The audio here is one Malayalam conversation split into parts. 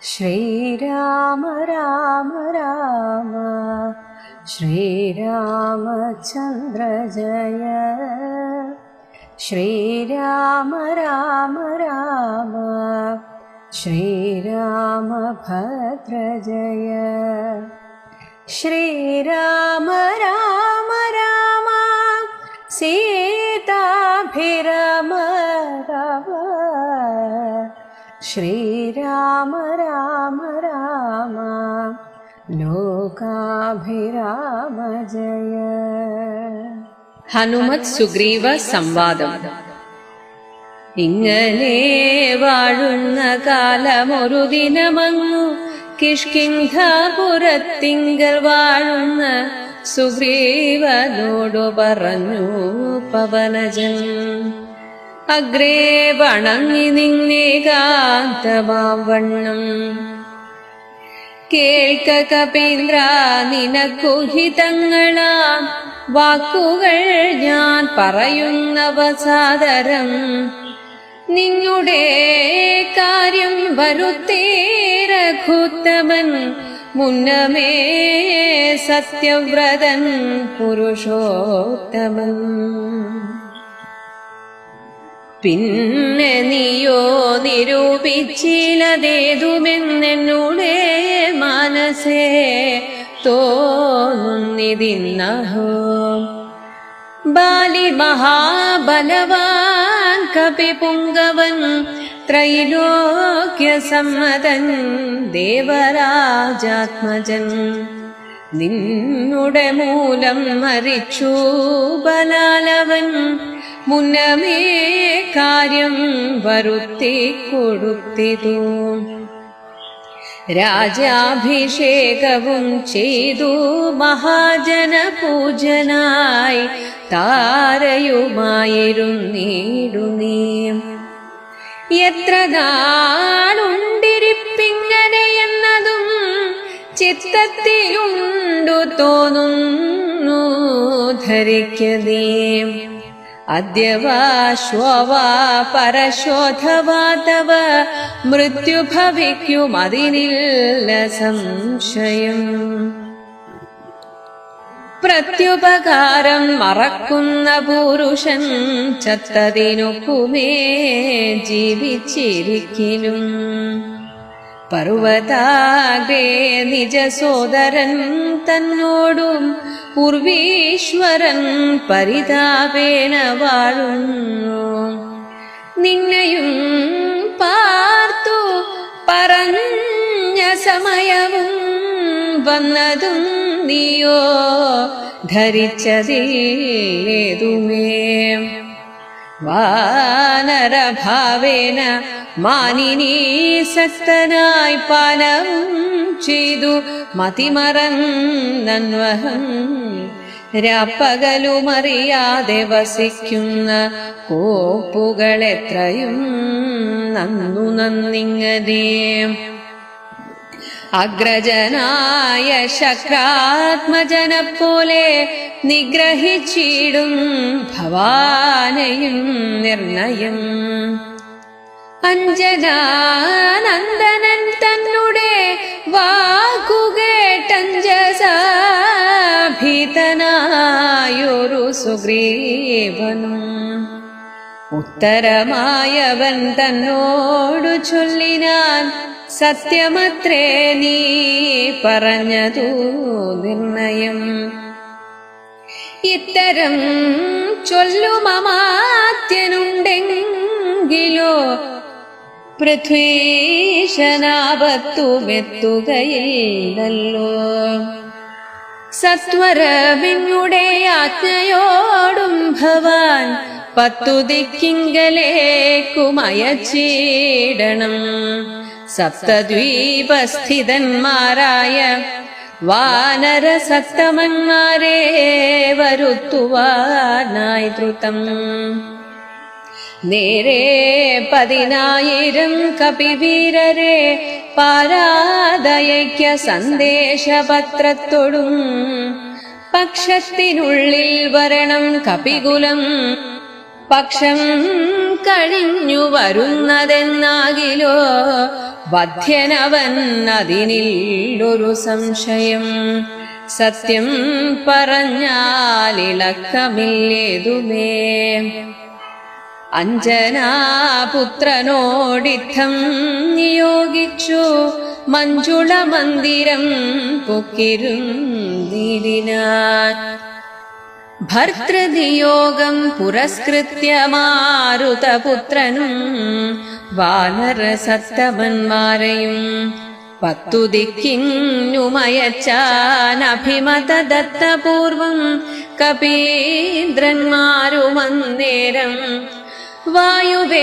ശ്രീരാമ രാമ രാമ ശ്രീരാമചന്ദ്ര ജയ. ശ്രീരാമ രാമ രാമ ശ്രീരാമഭദ്ര ജയ. ശ്രീരാമ രാമ രാമ സീതാഭിരമ രമ. ശ്രീരാമ രാമ രാമ ലോകാഭിരാമ ജയ. ഹനുമത് സുഗ്രീവ സംവാദം. ഇങ്ങനെ വാഴുന്ന കാലമൊരു ദിനമങ്ങു കിഷ്കിന്ധാപുരത്തിങ്കൽ വാഴുന്ന സുഗ്രീവനോടു പറഞ്ഞു പവനജൻ. അഗ്രേ വണങ്ങി നിന്നേകാന്തമാം വണ്ണം കേൾക്ക കപീന്ദ്ര, നിനക്കുഹിതങ്ങളാം വാക്കുകൾ ഞാൻ പറയുന്നവ സാദരം. നിങ്ങളുടെ കാര്യം വരുത്തേ രഘുത്തമൻ, മുന്നമേ സത്യവ്രതൻ പുരുഷോത്തമൻ. പിന്നെ നീയോ നിരൂപിച്ചില്ലതേതുമെന്നെന്നൂടെ മനസ്സേ തോന്നുന്നിതിന്നഹോ. ബാലി മഹാബലവാൻ കപിപുങ്കവൻ, ത്രൈലോക്യസമ്മതൻ ദേവരാജാത്മജൻ. നിന്നുടെ മൂലം മരിച്ചു ബലാലവൻ, മുന്നമേ കാര്യം വരുത്തി കൊടുത്തിതു. രാജാഭിഷേകവും ചെയ്തു മഹാജന പൂജനായി താരയുമായിരുന്നീടു നീ. എത്ര നാളുണ്ടിരിപ്പിങ്ങനെയെന്നതും ചിത്തത്തിലുണ്ടു തോന്നുന്നു ധരിക്കതേ. അദ്യവാ ശ്വവാ പരശോധവാ തവ മൃത്യു ഭവിക്കുമതിനില്ല സംശയം. പ്രത്യുപകാരം മറക്കുന്ന പുരുഷൻ ചത്തതിനൊക്കുമേ ജീവിച്ചിരിക്കിലും. പർവ്വതാഗ്രേ നിജ സോദരൻ തന്നോടും പൂർവീശ്വരൻ പരിതാപേന വാഴുന്നു. നിന്നെയും പാർത്തു പറഞ്ഞ സമയവും വന്നതും നീയോ ധരിച്ചതേതുമേ. വാനരഭാവേന മാനിനീ സക്തനായി പാലവും ചെയ്തു മതിമറന്നൻവഹം. രാപ്പകലുമറിയാതെ വസിക്കുന്ന കോപ്പുകളെത്രയും നന്നു നന്നിങ്ങനെ. അഗ്രജനായ ശക്രാത്മജനെപ്പോലെ നിഗ്രഹിച്ചിടും ഭവാനെയും നിർണയം. അഞ്ജനാനന്ദനൻ തന്നുടെ വാക്കുകേട്ടഞ്ജസാഭീതനായൊരു സുഗ്രീവനും ഉത്തരമായവൻ തന്നോടു ചൊല്ലിനാൻ. സത്യമത്രേ നീ പറഞ്ഞതു നിർണയം. ഇത്തരം ചൊല്ലുമമാത്യനുണ്ടെങ്കിലോ പൃഥ്വീശനാപത്തുമെത്തുകയില്ലല്ലോ. സത്വരവിനുടെ ആജ്ഞയോടും ഭവാൻ 10 ദിക്കിങ്കലേക്കുമയച്ചിടണം. സപ്തദ്വീപസ്ഥിതന്മാരായ വാനരസത്തമന്മാരെ വരുത്തുവാനായി ദ്രുതം. നേരെ 10,000 കപിവീരരെ പാരാതയയ്ക്ക സന്ദേശപത്രത്തോടും പക്ഷത്തിനുള്ളിൽ വരണം കപികുലം പക്ഷം കഴിഞ്ഞു വരുന്നതെന്നാകിലോ വധ്യനവൻ അതിനില്ലൊരു സംശയം. സത്യം പറഞ്ഞാലിളക്കമില്ലേതുമേ. അഞ്ജനാപുത്രനോടിത്തം നിയോഗിച്ചു മഞ്ജുള മന്ദിരം പൊക്കിരുന്നിടിനാൻ. ഭർതൃനിയോഗം പുരസ്കൃത്യ മാരുതപുത്രനും വാനരസത്തമന്മാരെയും 10 ദിക്കിന്നുമയച്ചാനഭിമതദത്തപൂർവം കപീന്ദ്രന്മാരുമന്നേരം വായുവേഗപ്രചാരേണ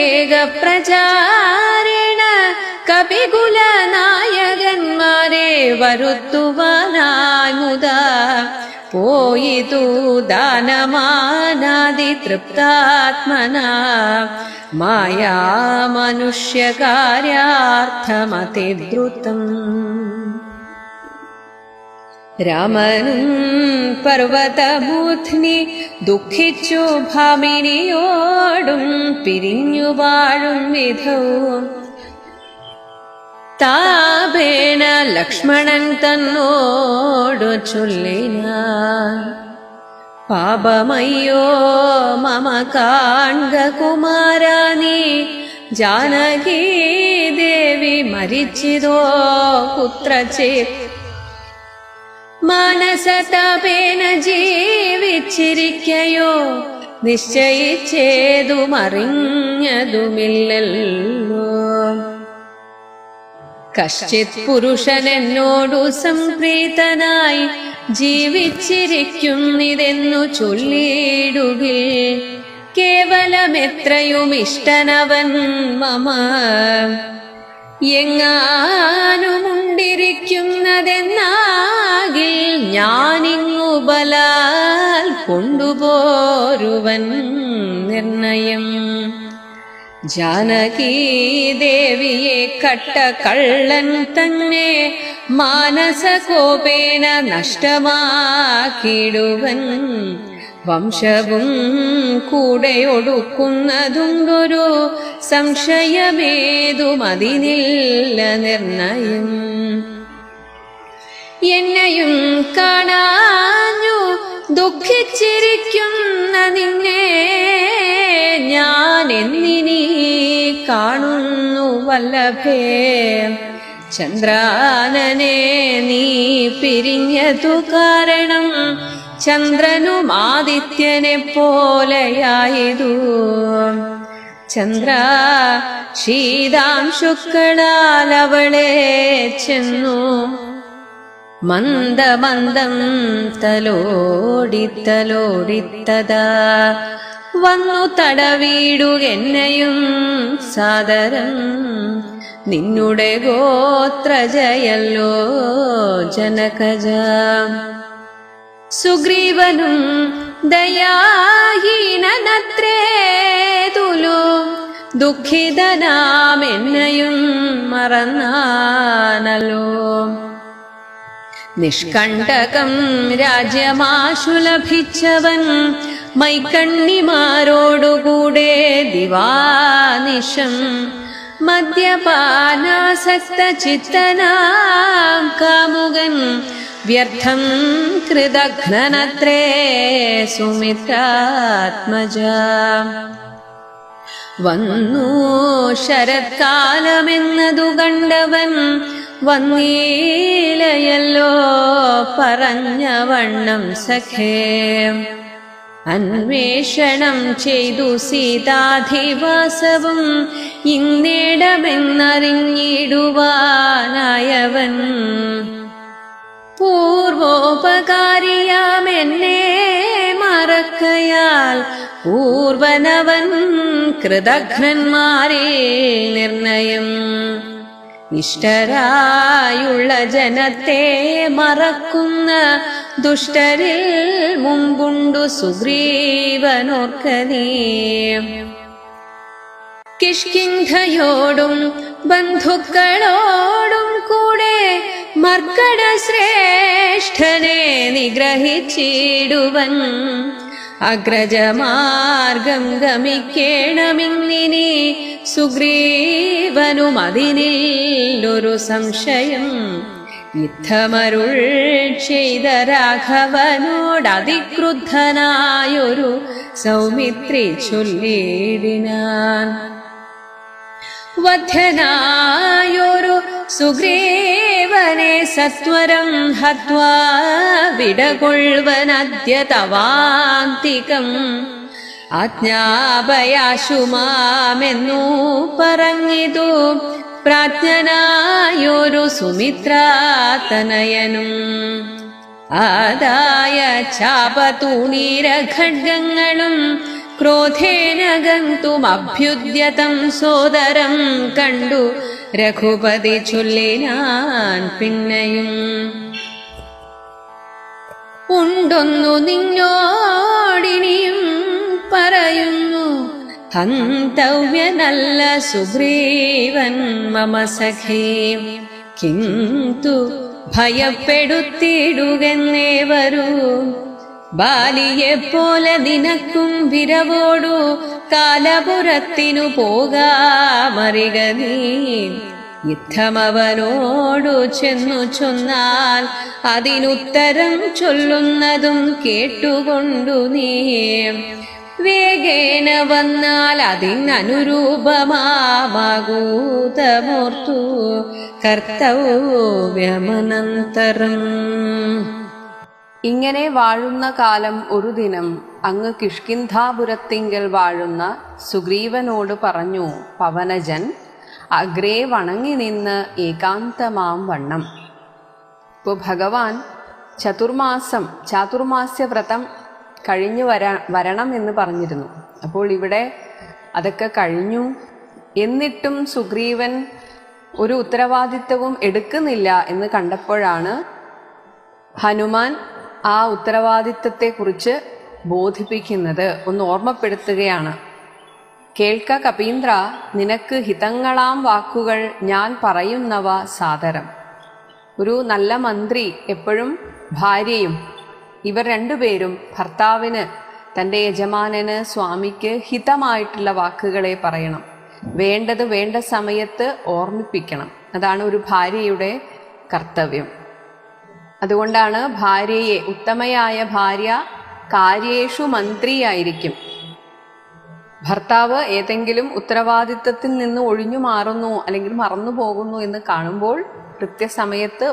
കപികുലനായകന്മാരെ വരുത്തുവാനായി മുതാ പോയിതു ദാനമാനാദി തൃപ്താത്മനാ മായാമനുഷ്യകാര്യാർത്ഥമതിദ്രുതം. രാമനും പർവതബൂധ്നി ദുഃഖിച്ചു ഭാമിനിയോടും പിരിഞ്ഞു വാഴും വിധവും. താപേന ലക്ഷ്മണൻ തന്നോടു ചൊല്ലിനാൻ. പാപമയ്യോ മമ കാൺക കുമാരാ നീ, ജാനകീ ദേവി മരിച്ചിതോ പുത്രചേത്. മാനസതാപേന ജീവിച്ചിരിക്കയോ നിശ്ചയിച്ചേതുമറിഞ്ഞതുമില്ലല്ലോ. കശ്ചിത് പുരുഷൻ എന്നോടു സംപ്രീതനായി ജീവിച്ചിരിക്കുന്നിതെന്നു ചൊല്ലിടുകിൽ കേവലമെത്രയും ഇഷ്ടനവൻ മമ. എങ്ങാനുമുണ്ടിരിക്കുന്നതെന്നാകിൽ ഞാനിങ്ങു ബലാൽ കൊണ്ടുപോരുവൻ നിർണയം. ജാനകീ ദേവിയെ കട്ട കള്ളൻ തന്നെ മാനസകോപേന നഷ്ടമാക്കിടുവൻ. വംശവും കൂടെ ഒടുക്കുന്നതുണ്ടൊരു സംശയമേതുമതിനില്ല നിർണയം. എന്നെയും കാണാഞ്ഞു ദുഃഖിച്ചിരിക്കുന്ന നിന്നെ ഞാൻ എന്നിനി കാണുന്നു വല്ലഭേ. ചന്ദ്രാനനെ നീ പിരിഞ്ഞതു കാരണം ചന്ദ്രനും ആദിത്യനെ പോലെയായതു. ചന്ദ്ര ശീതാംശുക്കളാൽ അവളെ ചെന്നു മന്ദമന്ദം തലോടിത്തലോടിത്തതാ വന്നു തടവീടുകെന്നെയും സാദരം. നിന്നുടെ ഗോത്രജയല്ലോ ജനകജ. സുഗ്രീവനും ദയാഹീനനത്രേതുലു ദുഃഖിതനാമെന്നെയും മറന്നാനല്ലോ. നിഷ്കണ്ടകം രാജ്യമാശു ലഭിച്ചവൻ മൈക്കണ്ണിമാരോടുകൂടെ ദിവാനിശം മദ്യപാനാസക്ത ചിത്തനാം കാമുകൻ വ്യർത്ഥം കൃതഘ്നനത്രേ സുമിത്രാത്മജ. വന്നു ശരത്കാലമെന്നതു കണ്ടവൻ വന്നീലയല്ലോ പറഞ്ഞ വണ്ണം സഖേ. അന്വേഷണം ചെയ്തു സീതാധിവാസവും ഇന്നിടമെന്നറിഞ്ഞിടുവാനായവൻ. പൂർവോപകാരിയാമെന്നെ മറക്കയാൽ പൂർവനവൻ കൃതഘ്നന്മാരെ നിർണയം. ഇഷ്ടരായുള്ള ജനത്തെ മറക്കുന്ന ദുഷ്ടരിൽ മുമ്പുണ്ടു സുഗ്രീവനോർക്കനീ. കിഷ്കിന്ധയോടും ബന്ധുക്കളോടും കൂടെ മർക്കട ശ്രേഷ്ഠനെ നിഗ്രഹിച്ചിടുവൻ. അഗ്രജമാർഗം ഗമിക്കേണമിന്നിനി സുഗ്രീവനും അതിനില്ലൊരു സംശയം. യുദ്ധമരുൾ ചെയ്ത രാഘവനോടതിക്രുദ്ധനായൊരു സൗമിത്രി ചൊല്ലിടിനാൻ. വധ്യനായൊരു സുഗ്രീവനെ സത്വരം ഹത്വാ വിടകൊള്ളുവനദ്യ തവാന്തികം. ആജ്ഞാപയാശുമാമെന്നു പറഞ്ഞിതു പ്രാജ്ഞനായൊരു സുമിത്രാതനയനും. ആദായ ചാപതൂണീര ഖഡ്ഗങ്ങളും ക്രോധേന ഗന്തുമഭ്യുദ്യതം സോദരം കണ്ടു രഘുപതി ചൊല്ലിനാൻ പിന്നെയും. ഉണ്ടൊന്നു നിന്നോടിനിയും പറയുന്നു, ഹന്തവ്യനല്ല സുഗ്രീവൻ മമ സഖേ. കിന്തു ഭയപ്പെടുത്തിടുകെന്നേ വരൂ, ബാലിയെപ്പോലെ നിനക്കും വിരവോടു കാലപുരത്തിനു പോകാമറിക നീ. യുദ്ധമവനോടു ചെന്നു ചൊന്നാൽ അതിനുത്തരം ചൊല്ലുന്നതും കേട്ടുകൊണ്ടു നീ. വേഗേന വന്നാൽ അതിനനുരൂപമാകൂതമോർത്തു കർത്തവ്യമനന്തരം. ഇങ്ങനെ വാഴുന്ന കാലം ഒരു ദിനം അങ്ങ് കിഷ്കിന്ധാപുരത്തിങ്കൽ വാഴുന്ന സുഗ്രീവനോട് പറഞ്ഞു പവനജൻ, അഗ്രേ വണങ്ങി നിന്ന് ഏകാന്തമാം വണ്ണം. ഇപ്പോൾ ഭഗവാൻ ചാതുർമാസ്യവ്രതം കഴിഞ്ഞു വരണം എന്ന് പറഞ്ഞിരുന്നു. അപ്പോൾ ഇവിടെ അതൊക്കെ കഴിഞ്ഞു. എന്നിട്ടും സുഗ്രീവൻ ഒരു ഉത്തരവാദിത്വവും എടുക്കുന്നില്ല എന്ന് കണ്ടപ്പോഴാണ് ഹനുമാൻ ആ ഉത്തരവാദിത്വത്തെക്കുറിച്ച് ബോധിപ്പിക്കുന്നത്, ഒന്ന് ഓർമ്മപ്പെടുത്തുകയാണ്. കേൾക്ക കപീന്ദ്ര, നിനക്ക് ഹിതങ്ങളാം വാക്കുകൾ ഞാൻ പറയുന്നവ സാദരം. ഒരു നല്ല മന്ത്രി എപ്പോഴും ഭാര്യയും ഇവർ രണ്ടുപേരും ഭർത്താവിന്, തൻ്റെ യജമാനന്, സ്വാമിക്ക് ഹിതമായിട്ടുള്ള വാക്കുകളെ പറയണം. വേണ്ടത് വേണ്ട സമയത്ത് ഓർമ്മിപ്പിക്കണം. അതാണ് ഒരു ഭാര്യയുടെ കർത്തവ്യം. അതുകൊണ്ടാണ് ഭാര്യയെ, ഉത്തമയായ ഭാര്യ കാര്യേഷു മന്ത്രിയായിരിക്കും. ഭർത്താവ് ഏതെങ്കിലും ഉത്തരവാദിത്വത്തിൽ നിന്ന് ഒഴിഞ്ഞു മാറുന്നു അല്ലെങ്കിൽ മറന്നു പോകുന്നു എന്ന് കാണുമ്പോൾ കൃത്യസമയത്ത്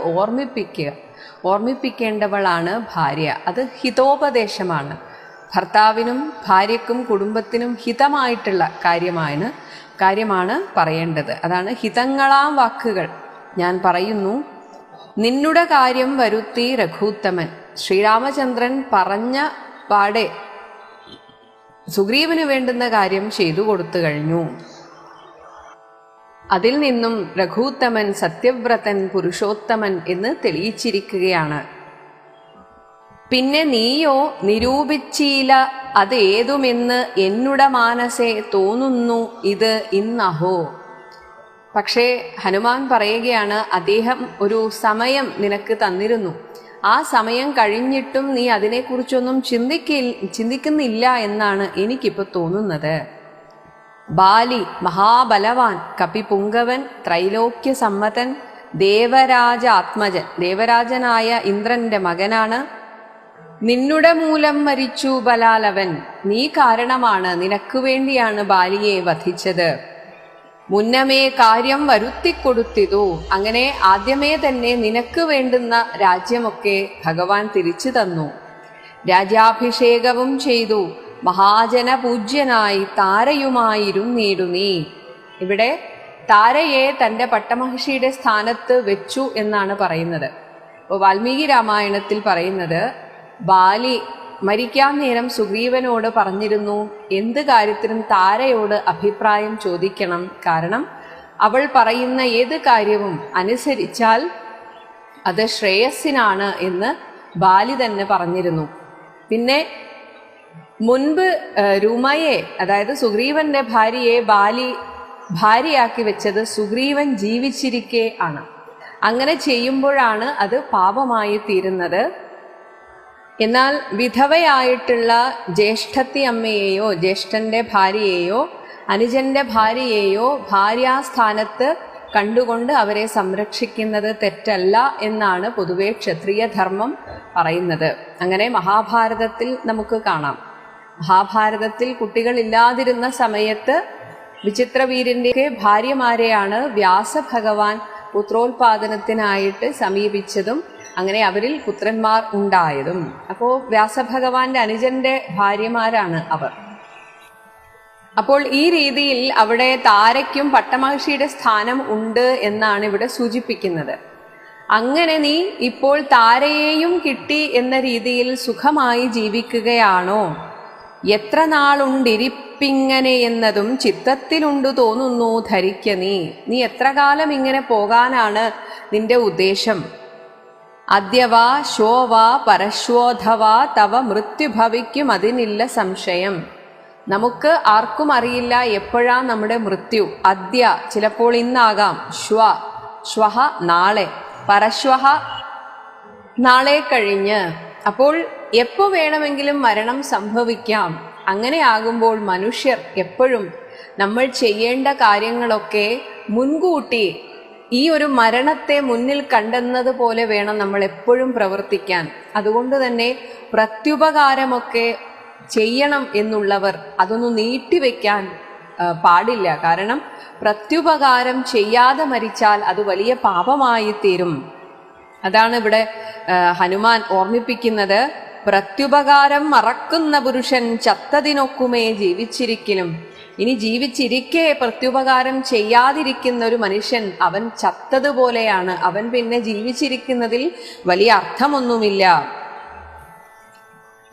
ഓർമ്മിപ്പിക്കേണ്ടവളാണ് ഭാര്യ. അത് ഹിതോപദേശമാണ്. ഭർത്താവിനും ഭാര്യയ്ക്കും കുടുംബത്തിനും ഹിതമായിട്ടുള്ള കാര്യമാണ് പറയേണ്ടത്. അതാണ് ഹിതങ്ങളാം വാക്കുകൾ ഞാൻ പറയുന്നു. നിന്നുടെ കാര്യം വരുത്തി രഘൂത്തമൻ. ശ്രീരാമചന്ദ്രൻ പറഞ്ഞ പാടെ സുഗ്രീവന് വേണ്ടുന്ന കാര്യം ചെയ്തു കൊടുത്തു കഴിഞ്ഞു. അതിൽ നിന്നും രഘൂത്തമൻ സത്യവ്രതൻ പുരുഷോത്തമൻ എന്ന് തെളിയിച്ചിരിക്കുകയാണ്. പിന്നെ നീയോ നിരൂപിച്ചീല അതേതുമെന്ന് എന്നുടെ മാനസേ തോന്നുന്നു ഇത് ഇന്നഹോ. പക്ഷേ ഹനുമാൻ പറയുകയാണ്, അദ്ദേഹം ഒരു സമയം നിനക്ക് തന്നിരുന്നു. ആ സമയം കഴിഞ്ഞിട്ടും നീ അതിനെക്കുറിച്ചൊന്നും ചിന്തിക്കുന്നില്ല എന്നാണ് എനിക്കിപ്പോൾ തോന്നുന്നത്. ബാലി മഹാബലവാൻ, കപിപുങ്കവൻ, ത്രൈലോക്യ സമ്മതൻ, ദേവരാജ ആത്മജൻ, ദേവരാജനായ ഇന്ദ്രന്റെ മകനാണ്. നിന്നുടെ മൂലം മരിച്ചു ബലാലവൻ. നീ കാരണമാണ്, നിനക്ക് വേണ്ടിയാണ് ബാലിയെ വധിച്ചത്. മുന്നമേ കാര്യം വരുത്തിക്കൊടുത്തിതു. അങ്ങനെ ആദ്യമേ തന്നെ നിനക്ക് വേണ്ടുന്ന രാജ്യമൊക്കെ ഭഗവാൻ തിരിച്ചു തന്നു. രാജ്യാഭിഷേകവും ചെയ്തു. മഹാജനപൂജ്യനായി താരയുമായിരുന്നീടു നീ. ഇവിടെ താരയെ തൻ്റെ പട്ടമഹിഷിയുടെ സ്ഥാനത്ത് വെച്ചു എന്നാണ് പറയുന്നത്. അപ്പോൾ വാൽമീകി രാമായണത്തിൽ പറയുന്നത്, ബാലി മരിക്കാൻ നേരം സുഗ്രീവനോട് പറഞ്ഞിരുന്നു, എന്ത് കാര്യത്തിനും താരയോട് അഭിപ്രായം ചോദിക്കണം. കാരണം അവൾ പറയുന്ന ഏത് കാര്യവും അനുസരിച്ചാൽ അത് ശ്രേയസ്സിനാണ് എന്ന് ബാലി തന്നെ പറഞ്ഞിരുന്നു. പിന്നെ മുൻപ് രുമയെ, അതായത് സുഗ്രീവന്റെ ഭാര്യയെ ബാലി ഭാര്യയാക്കി വെച്ചത് സുഗ്രീവൻ ജീവിച്ചിരിക്കെ ആണ്. അങ്ങനെ ചെയ്യുമ്പോഴാണ് അത് പാപമായി തീരുന്നത്. എന്നാൽ വിധവയായിട്ടുള്ള ജ്യേഷ്ഠത്തി അമ്മയെയോ ജ്യേഷ്ഠന്റെ ഭാര്യയെയോ അനുജന്റെ ഭാര്യയെയോ ഭാര്യാസ്ഥാനത്ത് കണ്ടുകൊണ്ട് അവരെ സംരക്ഷിക്കുന്നത് തെറ്റല്ല എന്നാണ് പൊതുവെ ക്ഷത്രിയ ധർമ്മം പറയുന്നത്. അങ്ങനെ മഹാഭാരതത്തിൽ നമുക്ക് കാണാം. മഹാഭാരതത്തിൽ കുട്ടികളില്ലാതിരുന്ന സമയത്ത് വിചിത്രവീര്യന്റെ ഭാര്യമാരെയാണ് വ്യാസഭഗവാൻ പുത്രോത്പാദനത്തിനായിട്ട് സമീപിച്ചതും അങ്ങനെ അവരിൽ പുത്രന്മാർ ഉണ്ടായതും. അപ്പോൾ വ്യാസഭഗവാന്റെ അനുജന്റെ ഭാര്യമാരാണ് അവർ. അപ്പോൾ ഈ രീതിയിൽ അവിടെ താരയ്ക്കും പട്ടമഹർഷിയുടെ സ്ഥാനം ഉണ്ട് എന്നാണ് ഇവിടെ സൂചിപ്പിക്കുന്നത്. അങ്ങനെ നീ ഇപ്പോൾ താരയെയും കിട്ടി എന്ന രീതിയിൽ സുഖമായി ജീവിക്കുകയാണോ? എത്ര നാളുണ്ടിരിപ്പിങ്ങനെ എന്നതും ചിത്തത്തിലുണ്ടു തോന്നുന്നു ധരിക്ക നീ എത്ര കാലം ഇങ്ങനെ പോകാനാണ് നിന്റെ ഉദ്ദേശം? അദ്യവാ ശോവാ പരശ്വോധവാ തവ മൃത്യു ഭവിക്കും അതിനില്ല സംശയം. നമുക്ക് ആർക്കും അറിയില്ല എപ്പോഴാ നമ്മുടെ മൃത്യു. അദ്യ ചിലപ്പോൾ ഇന്നാകാം, ശ്വഹ നാളെ, പരശ്വഹ നാളെ കഴിഞ്ഞ്. അപ്പോൾ എപ്പോ വേണമെങ്കിലും മരണം സംഭവിക്കാം. അങ്ങനെ ആകുമ്പോൾ മനുഷ്യർ എപ്പോഴും നമ്മൾ ചെയ്യേണ്ട കാര്യങ്ങളൊക്കെ മുൻകൂട്ടി ഈ ഒരു മരണത്തെ മുന്നിൽ കണ്ടെന്നത് പോലെ വേണം നമ്മൾ എപ്പോഴും പ്രവർത്തിക്കാൻ. അതുകൊണ്ട് തന്നെ പ്രത്യുപകാരമൊക്കെ ചെയ്യണം എന്നുള്ളവർ അതൊന്നും നീട്ടിവെക്കാൻ പാടില്ല. കാരണം പ്രത്യുപകാരം ചെയ്യാതെ മരിച്ചാൽ അത് വലിയ പാപമായി തീരും. അതാണ് ഇവിടെ ഹനുമാൻ ഓർമ്മിപ്പിക്കുന്നത്. പ്രത്യുപകാരം മറക്കുന്ന പുരുഷൻ ചത്തതിനൊക്കുമേ ജീവിച്ചിരിക്കലും. ഇനി ജീവിച്ചിരിക്കെ പ്രത്യുപകാരം ചെയ്യാതിരിക്കുന്ന ഒരു മനുഷ്യൻ അവൻ ചത്തതുപോലെയാണ്. അവൻ പിന്നെ ജീവിച്ചിരിക്കുന്നതിൽ വലിയ അർത്ഥമൊന്നുമില്ല.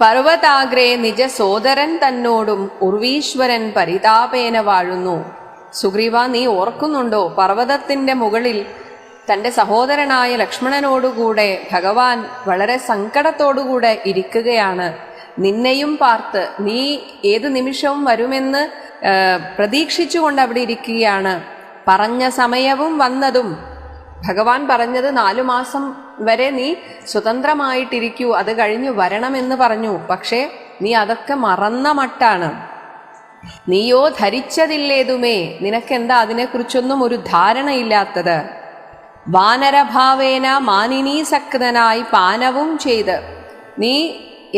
പർവ്വതാഗ്രേ നിജ സോദരൻ തന്നോടും ഉർവീശ്വരൻ പരിതാപേന വാഴുന്നു. സുഗ്രീവ, നീ ഓർക്കുന്നുണ്ടോ? പർവ്വതത്തിന്റെ മുകളിൽ തൻ്റെ സഹോദരനായ ലക്ഷ്മണനോടുകൂടെ ഭഗവാൻ വളരെ സങ്കടത്തോടുകൂടെ ഇരിക്കുകയാണ്. നിന്നെയും പാർത്ത് നീ ഏത് നിമിഷവും വരുമെന്ന് പ്രതീക്ഷിച്ചുകൊണ്ട് അവിടെ ഇരിക്കുകയാണ്. പറഞ്ഞ സമയവും വന്നതും ഭഗവാൻ പറഞ്ഞത് 4 മാസം വരെ നീ സ്വതന്ത്രമായിട്ടിരിക്കൂ, അത് കഴിഞ്ഞു വരണമെന്ന് പറഞ്ഞു. പക്ഷേ നീ അതൊക്കെ മറന്ന മട്ടാണ്. നീയോ ധരിച്ചതില്ലേതുമേ, നിനക്കെന്താ അതിനെക്കുറിച്ചൊന്നും ഒരു ധാരണയില്ലാത്തത്? വാനരഭാവേന മാനിനീസക്തനായി പാനവും ചെയ്ത് നീ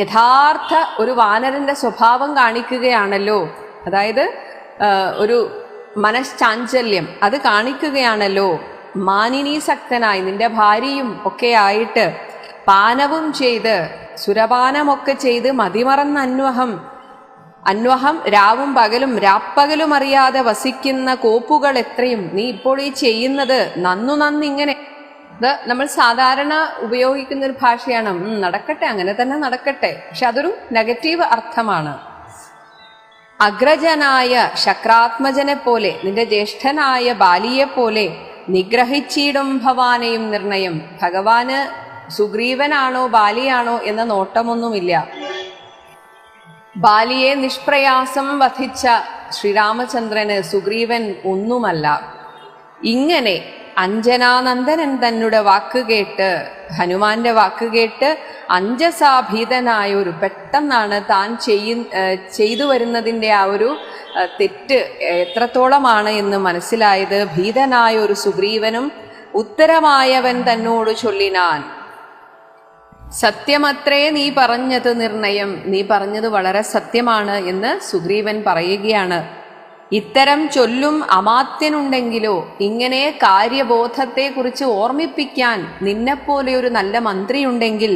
യഥാർത്ഥ ഒരു വാനരന്റെ സ്വഭാവം കാണിക്കുകയാണല്ലോ. അതായത് ഒരു മനഃചാഞ്ചല്യം അത് കാണിക്കുകയാണല്ലോ. മാനിനീസക്തനായി നിന്റെ ഭാര്യയും ഒക്കെ ആയിട്ട് പാനവും ചെയ്ത് സുരപാനമൊക്കെ ചെയ്ത് മതിമറന്ന അന്വഹം രാവും പകലും രാപ്പകലും അറിയാതെ വസിക്കുന്ന കോപ്പുകൾ എത്രയും നീ ഇപ്പോൾ ഈ ചെയ്യുന്നത് നന്നിങ്ങനെ. ഇത് നമ്മൾ സാധാരണ ഉപയോഗിക്കുന്ന ഒരു ഭാഷയാണ്. നടക്കട്ടെ, അങ്ങനെ തന്നെ നടക്കട്ടെ. പക്ഷെ അതൊരു നെഗറ്റീവ് അർത്ഥമാണ്. അഗ്രജനായ ശക്രാത്മജനെ പോലെ, നിന്റെ ജ്യേഷ്ഠനായ ബാലിയെ പോലെ നിഗ്രഹിച്ചിടും ഭവാനെയും നിർണയം. ഭഗവാന് സുഗ്രീവനാണോ ബാലിയാണോ എന്ന നോട്ടമൊന്നുമില്ല. ബാലിയെ നിഷ്പ്രയാസം വധിച്ച ശ്രീരാമചന്ദ്രന് സുഗ്രീവൻ ഒന്നുമല്ല. ഇങ്ങനെ അഞ്ജനാനന്ദനൻ തന്നെ വാക്കുകേട്ട്, ഹനുമാന്റെ വാക്കുകേട്ട് അഞ്ജസാഭീതനായ ഒരു പെട്ടെന്നാണ് താൻ ചെയ്തു വരുന്നതിൻ്റെ ആ ഒരു തെറ്റ് എത്രത്തോളമാണ് എന്ന് മനസ്സിലായത്. ഭീതനായ ഒരു സുഗ്രീവനും ഉത്തരമായവൻ തന്നോട് ചൊല്ലിനാൻ, സത്യമത്രേ നീ പറഞ്ഞത് നിർണയം. നീ പറഞ്ഞത് വളരെ സത്യമാണ് എന്ന് സുഗ്രീവൻ പറയുകയാണ്. ഇത്തരം ചൊല്ലും അമാത്യനുണ്ടെങ്കിലോ, ഇങ്ങനെ കാര്യബോധത്തെക്കുറിച്ച് ഓർമ്മിപ്പിക്കാൻ നിന്നെപ്പോലെ ഒരു നല്ല മന്ത്രിയുണ്ടെങ്കിൽ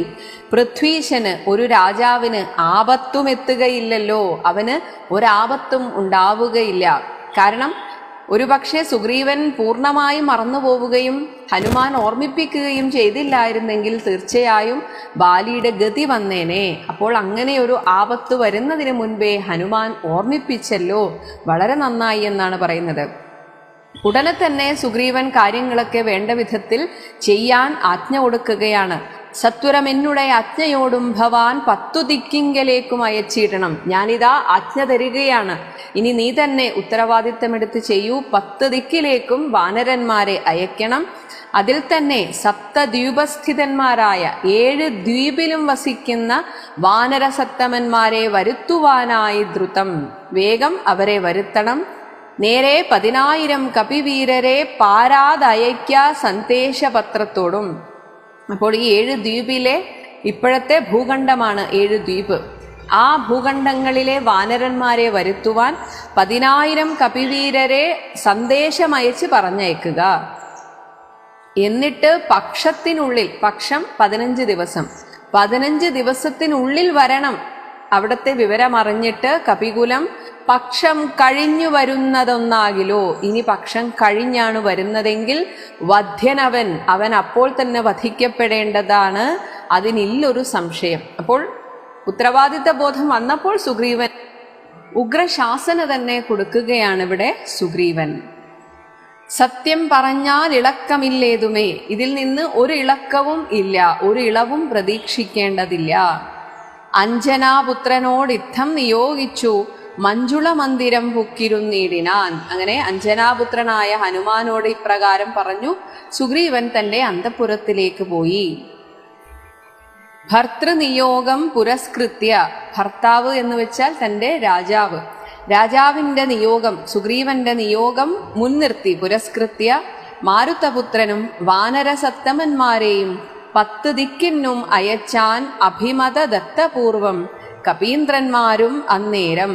പൃഥ്വീശന്, ഒരു രാജാവിന് ആപത്തുമെത്തുകയില്ലല്ലോ. അവന് ഒരാപത്തും ഉണ്ടാവുകയില്ല. കാരണം ഒരുപക്ഷെ സുഗ്രീവൻ പൂർണ്ണമായി മറന്നുപോവുകയും ഹനുമാൻ ഓർമ്മിപ്പിക്കുകയും ചെയ്തില്ലായിരുന്നെങ്കിൽ തീർച്ചയായും ബാലിയുടെ ഗതി വന്നേനെ. അപ്പോൾ അങ്ങനെ ഒരു ആപത്ത് വരുന്നതിന് മുൻപേ ഹനുമാൻ ഓർമ്മിപ്പിച്ചല്ലോ, വളരെ നന്നായി എന്നാണ് പറയുന്നത്. ഉടനെ തന്നെ സുഗ്രീവൻ കാര്യങ്ങളൊക്കെ വേണ്ട വിധത്തിൽ ചെയ്യാൻ ആജ്ഞ കൊടുക്കുകയാണ്. സത്വരം എന്നുടെ ആജ്ഞയോടും ഭവാൻ 10 ദിക്കിങ്കലേക്കും അയച്ചിടണം. ഞാനിതാ ആജ്ഞ തരികയാണ്, ഇനി നീ തന്നെ ഉത്തരവാദിത്തമെടുത്ത് ചെയ്യൂ. 10 ദിക്കിലേക്കും വാനരന്മാരെ അയക്കണം. അതിൽ തന്നെ സപ്തദ്വീപസ്ഥിതന്മാരായ 7 ദ്വീപിലും വസിക്കുന്ന വാനരസത്തമന്മാരെ വരുത്തുവാനായി ദ്രുതം, വേഗം അവരെ വരുത്തണം. നേരെ 10,000 കപിവീരരെ പാരാതയയ്ക്ക സന്ദേശപത്രത്തോടും. അപ്പോൾ ഈ 7 ദ്വീപിലെ ഇപ്പോഴത്തെ ഭൂഖണ്ഡമാണ് 7 ദ്വീപ്. ആ ഭൂഖണ്ഡങ്ങളിലെ വാനരന്മാരെ വരുത്തുവാൻ 10,000 കപിവീരരെ സന്ദേശമയച്ച് പറഞ്ഞയക്കുക. എന്നിട്ട് പക്ഷത്തിനുള്ളിൽ, പക്ഷം 15 ദിവസം, 15 ദിവസത്തിനുള്ളിൽ വരണം. അവിടുത്തെ വിവരമറിഞ്ഞിട്ട് കപികുലം പക്ഷം കഴിഞ്ഞു വരുന്നതൊന്നാകിലോ, ഇനി പക്ഷം കഴിഞ്ഞാണ് വരുന്നതെങ്കിൽ വധ്യനവൻ, അവൻ അപ്പോൾ തന്നെ വധിക്കപ്പെടേണ്ടതാണ്, അതിനില്ലൊരു സംശയം. അപ്പോൾ ഉത്തരവാദിത്ത ബോധം വന്നപ്പോൾ സുഗ്രീവൻ ഉഗ്രശാസന തന്നെ കൊടുക്കുകയാണ് ഇവിടെ സുഗ്രീവൻ. സത്യം പറഞ്ഞാൽ ഇളക്കമില്ലേതുമേ, ഇതിൽ നിന്ന് ഒരു ഇളക്കവും ഇല്ല, ഒരു ഇളവും പ്രതീക്ഷിക്കേണ്ടതില്ല. അഞ്ജനാപുത്രനോടിത്തം നിയോഗിച്ചു മഞ്ജുള മന്ദിരം പുക്കിരുന്നീടിനാൻ. അങ്ങനെ അഞ്ജനാപുത്രനായ ഹനുമാനോട് ഇപ്രകാരം പറഞ്ഞു. സുഗ്രീവൻ തന്റെ അന്തഃപുരത്തിലേക്ക് പോയി. ഭർത്തൃനിയോഗം പുരസ്കൃത്യ, ഭർത്താവ് എന്ന് വെച്ചാൽ തൻ്റെ രാജാവ്, രാജാവിൻ്റെ നിയോഗം, സുഗ്രീവന്റെ നിയോഗം മുൻനിർത്തി പുരസ്കൃത്യ മാരുതപുത്രനും വാനരസത്തമന്മാരെയും 10 ദിക്കിനും അയച്ചാൻ അഭിമത ദത്തപൂർവം കപീന്ദ്രന്മാരും അന്നേരം.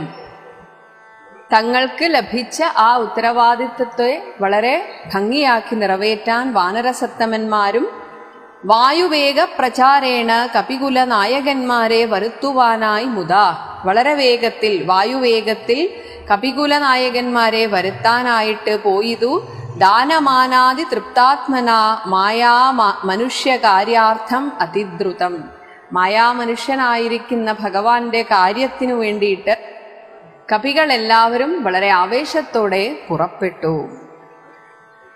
തങ്ങൾക്ക് ലഭിച്ച ആ ഉത്തരവാദിത്വത്തെ വളരെ ഭംഗിയാക്കി നിറവേറ്റാൻ വാനരസത്തമന്മാരും വായുവേഗ പ്രചാരേണ കപികുല നായകന്മാരെ വരുത്തുവാനായി മുതാ, വളരെ വേഗത്തിൽ, വായുവേഗത്തിൽ കപികുല നായകന്മാരെ വരുത്താനായിട്ട് പോയിതു. ദാനമാനാദി തൃപ്താത്മന മായാ മനുഷ്യകാര്യാർത്ഥം അതിദ്രുതം, മായാമനുഷ്യനായിരിക്കുന്ന ഭഗവാന്റെ കാര്യത്തിനു വേണ്ടിയിട്ട് കപികളെല്ലാവരും വളരെ ആവേശത്തോടെ പുറപ്പെട്ടു.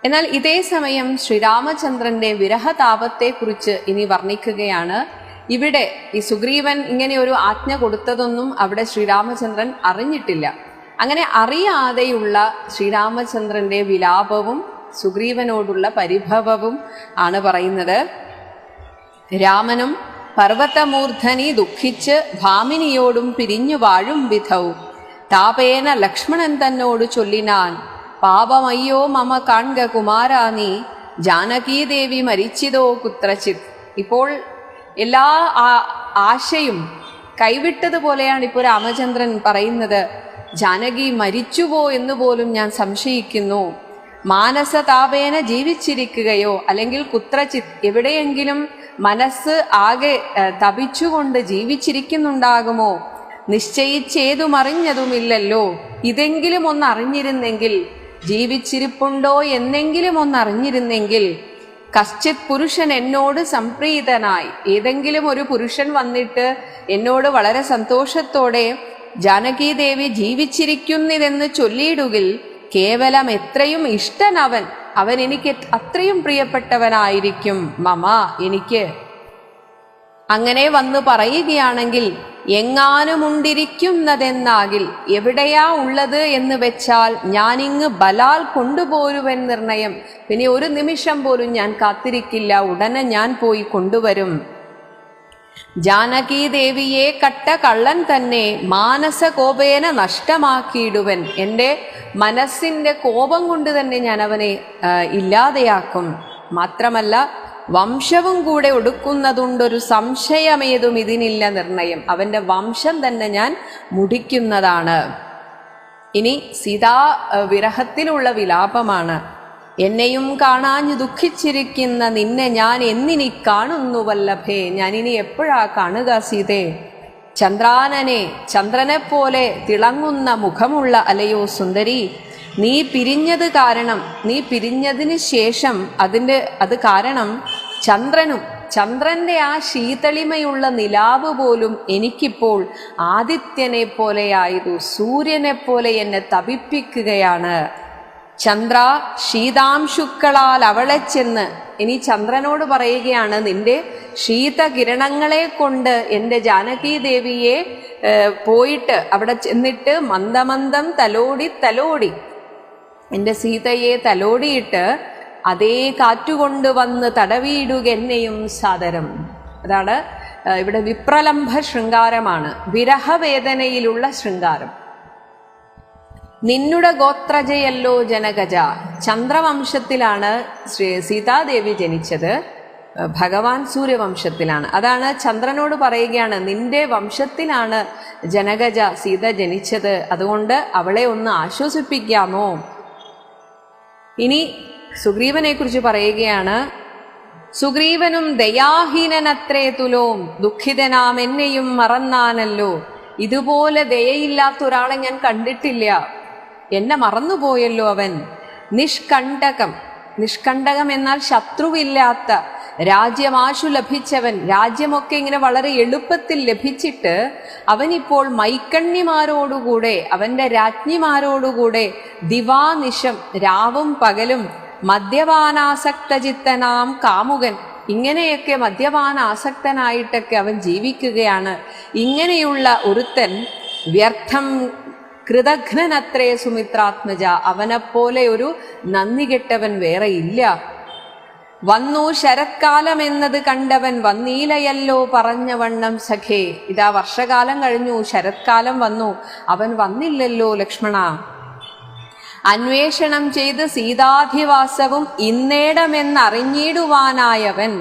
എന്നാൽ ഇതേ സമയം ശ്രീരാമചന്ദ്രന്റെ വിരഹതാപത്തെക്കുറിച്ച് ഇനി വർണ്ണിക്കുകയാണ്. ഇവിടെ ഈ സുഗ്രീവൻ ഇങ്ങനെ ഒരു ആജ്ഞ കൊടുത്തതൊന്നും അവിടെ ശ്രീരാമചന്ദ്രൻ അറിഞ്ഞിട്ടില്ല. അങ്ങനെ അറിയാതെയുള്ള ശ്രീരാമചന്ദ്രന്റെ വിലാപവും സുഗ്രീവനോടുള്ള പരിഭവവും ആണ് പറയുന്നത്. രാമനും പർവ്വതമൂർധനി ദുഃഖിച്ച് ഭാമിനിയോടും പിരിഞ്ഞു വാഴും വിധൗ താപേന ലക്ഷ്മണൻ തന്നോട് ചൊല്ലിനാൻ, പാപമയ്യോ മമ കാൺക കുമാരാ നീ, ജാനകീദേവി മരിച്ചിതോ കുത്രചിത്. ഇപ്പോൾ എല്ലാ ആശയും കൈവിട്ടതുപോലെയാണ് ഇപ്പോൾ രാമചന്ദ്രൻ പറയുന്നത്. ജാനകി മരിച്ചുവോ എന്ന് പോലും ഞാൻ സംശയിക്കുന്നു. മാനസതാപേന ജീവിച്ചിരിക്കുകയോ അല്ലെങ്കിൽ കുത്രചിത് എവിടെയെങ്കിലും മനസ്സ് ആകെ തപിച്ചുകൊണ്ട് ജീവിച്ചിരിക്കുന്നുണ്ടാകുമോ? നിശ്ചയിച്ചേതുമറിഞ്ഞതുമില്ലല്ലോ. ഇതെങ്കിലും ഒന്നറിഞ്ഞിരുന്നെങ്കിൽ, ജീവിച്ചിരിപ്പുണ്ടോ എന്നെങ്കിലും ഒന്നറിഞ്ഞിരുന്നെങ്കിൽ, കശ്ചിത് പുരുഷൻ എന്നോട് സംപ്രീതനായി, ഏതെങ്കിലും ഒരു പുരുഷൻ വന്നിട്ട് എന്നോട് വളരെ സന്തോഷത്തോടെ ജാനകീദേവി ജീവിച്ചിരിക്കുന്നിതെന്ന് ചൊല്ലിയിടുകിൽ കേവലം എത്രയും ഇഷ്ടനവൻ, അവൻ എനിക്ക് അത്രയും പ്രിയപ്പെട്ടവനായിരിക്കും. മമ, എനിക്ക്. അങ്ങനെ വന്നു പറയുകയാണെങ്കിൽ എങ്ങാനുമുണ്ടിരിക്കുന്നതെന്നാകിൽ, എവിടെയാ ഉള്ളത് എന്ന് വെച്ചാൽ ഞാനിങ്ങ് ബലാൽ കൊണ്ടുപോരുവൻ നിർണയം. പിന്നെ ഒരു നിമിഷം പോലും ഞാൻ കാത്തിരിക്കില്ല, ഉടനെ ഞാൻ പോയി കൊണ്ടുവരും. ജാനകീദേവിയെ കട്ട കള്ളൻ തന്നെ മാനസകോപേന നഷ്ടമാക്കിയിടുവൻ. എൻ്റെ മനസ്സിൻ്റെ കോപം കൊണ്ട് തന്നെ ഞാൻ അവനെ ഇല്ലാതെയാക്കും. മാത്രമല്ല വംശവും കൂടെ ഒടുക്കുന്നതുണ്ടൊരു സംശയമേതും ഇതിനില്ല നിർണയം. അവൻ്റെ വംശം തന്നെ ഞാൻ മുടിക്കുന്നതാണ്. ഇനി സീതാ വിരഹത്തിലുള്ള വിലാപമാണ്. എന്നെയും കാണാഞ്ഞു ദുഃഖിച്ചിരിക്കുന്ന നിന്നെ ഞാൻ എന്നിനി കാണുന്നു വല്ലഭേ, ഞാനിനി എപ്പോഴാ കാണുക സീതേ? ചന്ദ്രാനനെ, ചന്ദ്രനെ പോലെ തിളങ്ങുന്ന മുഖമുള്ള അലയോ സുന്ദരി, നീ പിരിഞ്ഞത് കാരണം, നീ പിരിഞ്ഞതിന് ശേഷം അത് കാരണം ചന്ദ്രന്റെ ആ ശീതളിമയുള്ള നിലാവ് പോലും എനിക്കിപ്പോൾ ആദിത്യനെ പോലെയായതു, സൂര്യനെ പോലെ എന്നെ തപിപ്പിക്കുകയാണ്. ചന്ദ്ര, ശീതാംശുക്കളാൽ അവളെ ചെന്ന്, ഇനി ചന്ദ്രനോട് പറയുകയാണ്, നിന്റെ ശീതകിരണങ്ങളെ കൊണ്ട് എൻ്റെ ജാനകീദേവിയെ പോയിട്ട് അവിടെ ചെന്നിട്ട് മന്ദമന്ദം തലോടി എൻ്റെ സീതയെ തലോടിയിട്ട് അതേ കാറ്റുകൊണ്ട് വന്ന് തടവിയിടുക എന്നെയും സാദരം. അതാണ് ഇവിടെ വിപ്രലംഭ ശൃംഗാരമാണ്, വിരഹവേദനയിലുള്ള ശൃംഗാരം. നിന്നുടെ ഗോത്രജയല്ലോ ജനകജ. ചന്ദ്രവംശത്തിലാണ് സീതാദേവി ജനിച്ചത്, ഭഗവാൻ സൂര്യവംശത്തിലാണ്. അതാണ് ചന്ദ്രനോട് പറയുകയാണ്, നിന്റെ വംശത്തിലാണ് ജനകജ സീത ജനിച്ചത്, അതുകൊണ്ട് അവളെ ഒന്ന് ആശ്വസിപ്പിക്കാമോ. ഇനി സുഗ്രീവനെ കുറിച്ച് പറയുകയാണ്, സുഗ്രീവനും ദയാഹീനനത്രേ തുലോം, ദുഃഖിതനാം എന്നെയും മറന്നാനല്ലോ. ഇതുപോലെ ദയയില്ലാത്ത ഒരാളെ ഞാൻ കണ്ടിട്ടില്ല, എന്നെ മറന്നുപോയല്ലോ അവൻ. നിഷ്കണ്ടകം, നിഷ്കണ്ടകം എന്നാൽ ശത്രുവില്ലാത്ത, രാജ്യമാശു ലഭിച്ചവൻ. രാജ്യമൊക്കെ ഇങ്ങനെ വളരെ എളുപ്പത്തിൽ ലഭിച്ചിട്ട് അവനിപ്പോൾ മൈക്കണ്ണിമാരോടുകൂടെ, അവന്റെ രാജ്ഞിമാരോടുകൂടെ ദിവാനിശം, രാവും പകലും മദ്യപാനാസക്തചിത്തനാം കാമുകൻ, ഇങ്ങനെയൊക്കെ മദ്യപാനാസക്തനായിട്ടൊക്കെ അവൻ ജീവിക്കുകയാണ്. ഇങ്ങനെയുള്ള ഒരുത്തൻ വ്യർത്ഥം കൃതഘ്നനത്രേ സുമിത്രാത്മജ, അവനെപ്പോലെ ഒരു നന്ദി കെട്ടവൻ വേറെ ഇല്ല. വന്നു ശരത്കാലം എന്നത് കണ്ടവൻ വന്നീലയല്ലോ പറഞ്ഞ വണ്ണം സഖേ. ഇതാ വർഷകാലം കഴിഞ്ഞു, ശരത്കാലം വന്നു, അവൻ വന്നില്ലല്ലോ ലക്ഷ്മണ. അന്വേഷണം ചെയ്ത് സീതാധിവാസവും ഇന്നേടമെന്നറിഞ്ഞിടുവാനായവൻ.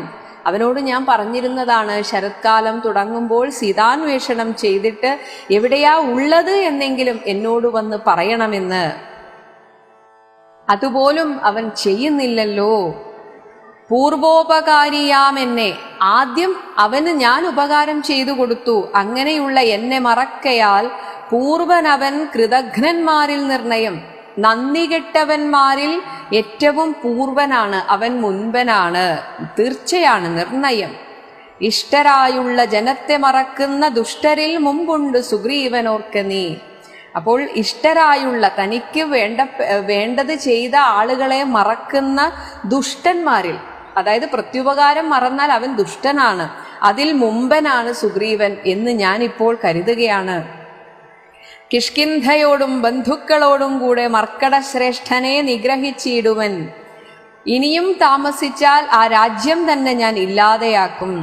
അവനോട് ഞാൻ പറഞ്ഞിരുന്നതാണ്, ശരത്കാലം തുടങ്ങുമ്പോൾ സീതാന്വേഷണം ചെയ്തിട്ട് എവിടെയാ ഉള്ളത് എന്നെങ്കിലും എന്നോട് വന്ന് പറയണമെന്ന്. അതുപോലും അവൻ ചെയ്യുന്നില്ലല്ലോ. പൂർവോപകാരിയാം എന്നെ, ആദ്യം അവന് ഞാൻ ഉപകാരം ചെയ്തു കൊടുത്തു, അങ്ങനെയുള്ള എന്നെ മറക്കയാൽ പൂർവനവൻ കൃതഘ്നന്മാരിൽ നിർണയം, നന്ദി കെട്ടവന്മാരിൽ ഏറ്റവും പൂർവനാണ് അവൻ, മുൻപനാണ്, തീർച്ചയാണ്, നിർണയം. ഇഷ്ടരായുള്ള ജനത്തെ മറക്കുന്ന ദുഷ്ടരിൽ മുമ്പുണ്ട് സുഗ്രീവനോർക്ക നീ. അപ്പോൾ ഇഷ്ടരായുള്ള, തനിക്ക് വേണ്ടത് ചെയ്ത ആളുകളെ മറക്കുന്ന ദുഷ്ടന്മാരിൽ, അതായത് പ്രത്യുപകാരം മറന്നാൽ അവൻ ദുഷ്ടനാണ്, അതിൽ മുമ്പനാണ് സുഗ്രീവൻ എന്ന് ഞാനിപ്പോൾ കരുതുകയാണ്. കിഷ്കിന്ധയോടും ബന്ധുക്കളോടും കൂടെ മർക്കടശ്രേഷ്ഠനെ നിഗ്രഹിച്ചിടുവൻ. ഇനിയും താമസിച്ചാൽ ആ രാജ്യം തന്നെ ഞാൻ ഇല്ലാതെയാക്കും.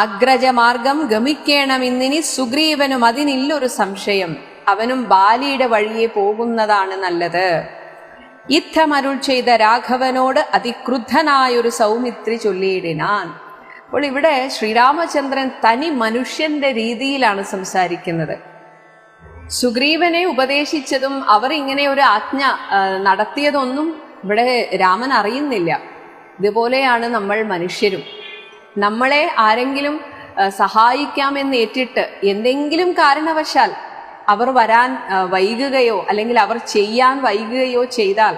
അഗ്രജമാർഗം ഗമിക്കണമെന്നിനി സുഗ്രീവനും അതിനില്ലൊരു സംശയം. അവനും ബാലിയുടെ വഴിയെ പോകുന്നതാണ് നല്ലത്. യുദ്ധമരുൾ ചെയ്ത രാഘവനോട് അതിക്രുദ്ധനായൊരു സൗമിത്രി ചൊല്ലിയിടിനാൻ. അപ്പോൾ ഇവിടെ ശ്രീരാമചന്ദ്രൻ തനി മനുഷ്യന്റെ രീതിയിലാണ് സംസാരിക്കുന്നത്. സുഗ്രീവനെ ഉപദേശിച്ചതും അവർ ഇങ്ങനെ ഒരു ആജ്ഞ നടത്തിയതൊന്നും ഇവിടെ രാമൻ അറിയുന്നില്ല. ഇതുപോലെയാണ് നമ്മൾ മനുഷ്യരും. നമ്മളെ ആരെങ്കിലും സഹായിക്കാമെന്ന് ഏറ്റിട്ട് എന്തെങ്കിലും കാരണവശാൽ അവർ വരാൻ വൈകുകയോ അല്ലെങ്കിൽ അവർ ചെയ്യാൻ വൈകുകയോ ചെയ്താൽ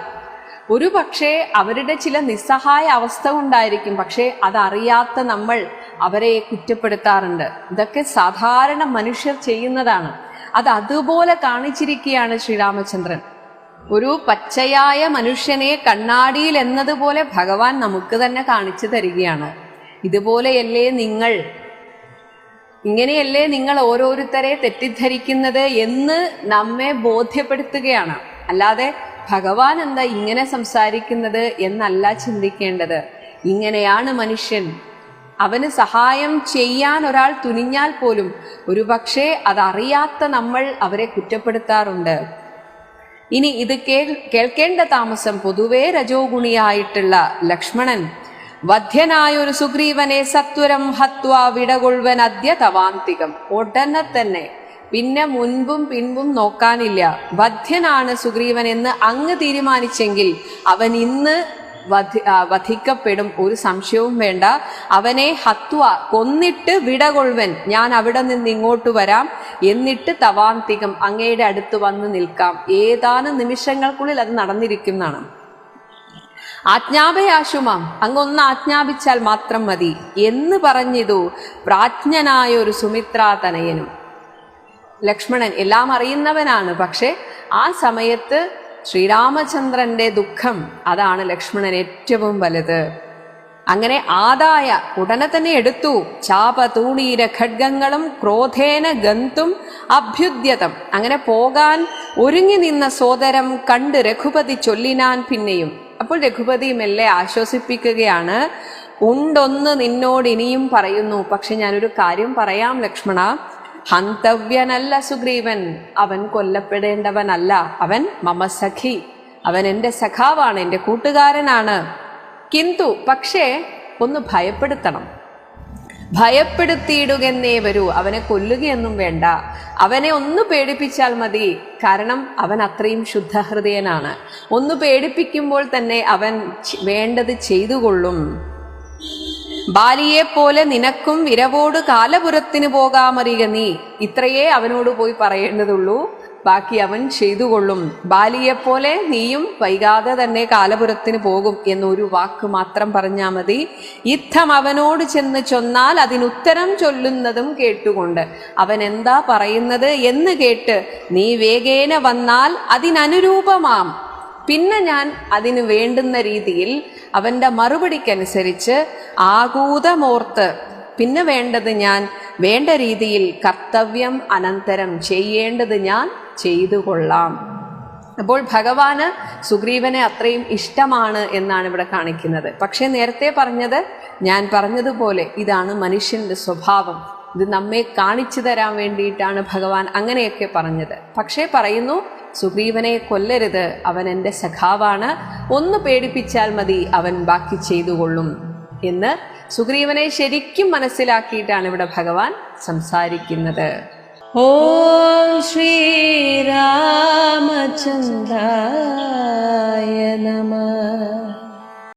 ഒരു പക്ഷേ അവരുടെ ചില നിസ്സഹായ അവസ്ഥ കൊണ്ടായിരിക്കും, പക്ഷേ അതറിയാത്ത നമ്മൾ അവരെ കുറ്റപ്പെടുത്താറുണ്ട്. ഇതൊക്കെ സാധാരണ മനുഷ്യർ ചെയ്യുന്നതാണ്. അത് അതുപോലെ കാണിച്ചിരിക്കുകയാണ് ശ്രീരാമചന്ദ്രൻ. ഒരു പച്ചയായ മനുഷ്യനെ കണ്ണാടിയിൽ എന്നതുപോലെ ഭഗവാൻ നമുക്ക് തന്നെ കാണിച്ചു തരികയാണ്. ഇതുപോലെയല്ലേ നിങ്ങൾ, ഇങ്ങനെയല്ലേ നിങ്ങൾ ഓരോരുത്തരെ തെറ്റിദ്ധരിക്കുന്നത് എന്ന് നമ്മെ ബോധ്യപ്പെടുത്തുകയാണ്. അല്ലാതെ ഭഗവാൻ എന്താ ഇങ്ങനെ സംസാരിക്കുന്നത് എന്നല്ല ചിന്തിക്കേണ്ടത്. ഇങ്ങനെയാണ് മനുഷ്യൻ. അവന് സഹായം ചെയ്യാൻ ഒരാൾ തുനിഞ്ഞാൽ പോലും ഒരുപക്ഷെ അതറിയാത്ത നമ്മൾ അവരെ കുറ്റപ്പെടുത്താറുണ്ട്. ഇനി ഇത് കേൾക്കേണ്ട താമസം പൊതുവേ രജോഗുണിയായിട്ടുള്ള ലക്ഷ്മണൻ വധ്യനായൊരു സുഗ്രീവനെ സത്വരം ഹത്വ വിടകൊള്ളുവൻ അദ്യ തവാന്തികം. ഉടനെ തന്നെ, പിന്നെ മുൻപും പിൻപും നോക്കാനില്ല. വധ്യനാണ് സുഗ്രീവൻ എന്ന് അങ്ങ് തീരുമാനിച്ചെങ്കിൽ അവൻ ഇന്ന് വധിക്കപ്പെടും, ഒരു സംശയവും വേണ്ട. അവനെ ഹത്വ, കൊന്നിട്ട് വിടകൊള്ളുവൻ, ഞാൻ അവിടെ നിന്ന് ഇങ്ങോട്ട് വരാം, എന്നിട്ട് തവാന്തികം, അങ്ങയുടെ അടുത്ത് വന്ന് നിൽക്കാം. ഏതാനും നിമിഷങ്ങൾക്കുള്ളിൽ അത് നടന്നിരിക്കുന്നതാണ്. ആജ്ഞാപയാശുമാം, അങ്ങൊന്ന് ആജ്ഞാപിച്ചാൽ മാത്രം മതി എന്ന് പറഞ്ഞിതു പ്രാജ്ഞനായ ഒരു സുമിത്രാതനയനും. ലക്ഷ്മണൻ എല്ലാം അറിയുന്നവനാണ്, പക്ഷെ ആ സമയത്ത് ശ്രീരാമചന്ദ്രന്റെ ദുഃഖം, അതാണ് ലക്ഷ്മണൻ ഏറ്റവും വലുത്. അങ്ങനെ ആദായ ഉടനെ തന്നെ എടുത്തു. ചാപതൂണീര ഖഡ്ഗങ്ങളും ക്രോധേന ഗന്തും അഭ്യുദ്യതം. അങ്ങനെ പോകാൻ ഒരുങ്ങി നിന്ന സോദരം കണ്ട് രഘുപതി ചൊല്ലിനാൻ പിന്നെയും. അപ്പോൾ രഘുപതി മെല്ലെ ആശ്വസിപ്പിക്കുകയാണ്. ഉണ്ടൊന്ന് നിന്നോട് ഇനിയും പറയുന്നു, പക്ഷെ ഞാനൊരു കാര്യം പറയാം ലക്ഷ്മണ. ഹന്തവ്യനല്ല സുഗ്രീവൻ, അവൻ കൊല്ലപ്പെടേണ്ടവനല്ല. അവൻ മമ സഖി, അവൻ എൻ്റെ സഖാവാണ്, എൻ്റെ കൂട്ടുകാരനാണ്. കിന്തു പക്ഷേ ഒന്ന് ഭയപ്പെടുത്തണം, ഭയപ്പെടുത്തിയിടുകെന്നേ വരൂ. അവനെ കൊല്ലുകയൊന്നും വേണ്ട, അവനെ ഒന്ന് പേടിപ്പിച്ചാൽ മതി. കാരണം അവൻ അത്രയും ശുദ്ധഹൃദയനാണ്. ഒന്ന് പേടിപ്പിക്കുമ്പോൾ തന്നെ അവൻ വേണ്ടത് ചെയ്തുകൊള്ളും. ബാലിയെപ്പോലെ നിനക്കും വിരവോട് കാലപുരത്തിന് പോകാമറിയ നീ. ഇത്രയേ അവനോട് പോയി പറയേണ്ടതുള്ളൂ, ബാക്കി അവൻ ചെയ്തുകൊള്ളും. ബാലിയെപ്പോലെ നീയും വൈകാതെ തന്നെ കാലപുരത്തിന് പോകും എന്നൊരു വാക്ക് മാത്രം പറഞ്ഞാൽ മതി. യുദ്ധം അവനോട് ചെന്ന് ചൊന്നാൽ അതിനുത്തരം ചൊല്ലുന്നതും കേട്ടുകൊണ്ട്, അവൻ എന്താ പറയുന്നത് എന്ന് കേട്ട് നീ വേഗേന വന്നാൽ അതിനനുരൂപമാം. പിന്നെ ഞാൻ അതിന് വേണ്ടുന്ന രീതിയിൽ അവൻ്റെ മറുപടിക്കനുസരിച്ച് ആകൂതമോർത്ത് പിന്നെ വേണ്ടത് ഞാൻ വേണ്ട രീതിയിൽ കർത്തവ്യം അനന്തരം ചെയ്യേണ്ടത് ഞാൻ ചെയ്തു കൊള്ളാം. അപ്പോൾ ഭഗവാന് സുഗ്രീവനെ അത്രയും ഇഷ്ടമാണ് എന്നാണ് ഇവിടെ കാണിക്കുന്നത്. പക്ഷെ നേരത്തെ പറഞ്ഞത്, ഞാൻ പറഞ്ഞതുപോലെ ഇതാണ് മനുഷ്യന്റെ സ്വഭാവം, ഇത് നമ്മെ കാണിച്ചു തരാൻ വേണ്ടിയിട്ടാണ് ഭഗവാൻ അങ്ങനെയൊക്കെ പറഞ്ഞത്. പക്ഷേ പറയുന്നു, സുഗ്രീവനെ കൊല്ലരുത്, അവൻ എൻ്റെ സഖാവാണ്, ഒന്ന് പേടിപ്പിച്ചാൽ മതി, അവൻ ബാക്കി ചെയ്തുകൊള്ളും എന്ന് സുഗ്രീവനെ ശരിക്കും മനസ്സിലാക്കിയിട്ടാണ് ഇവിടെ ഭഗവാൻ സംസാരിക്കുന്നത്. ഓം ശ്രീരാമചന്ദ്രായ നമഃ.